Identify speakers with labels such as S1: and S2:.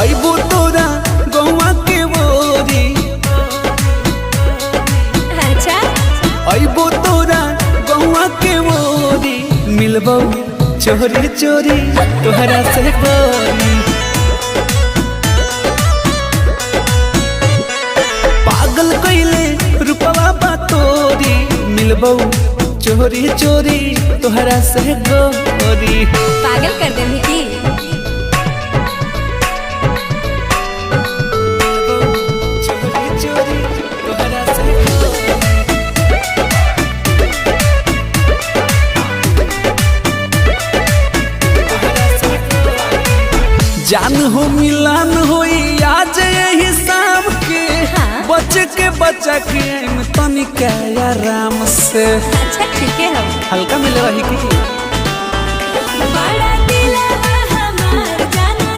S1: अइबो तोरा गौवा के बोरी।
S2: अच्छा
S1: अइबो तोरा गौवा के बोरी। मिलबो चोरी चोरी तोहरा से गोरी। पागल कइले रूपवा बा तोरी। मिलबो चोरी चोरी तोहरा से गोरी।
S2: पागल कर दे की।
S1: चोरी चोरी तोहरा से गोरी। जान हो मिलान होई आज यही शाम के।
S2: हाँ।
S1: बचा के तनिका आराम से।
S2: अच्छा ठीक है हम
S1: हल्का मिले रही की।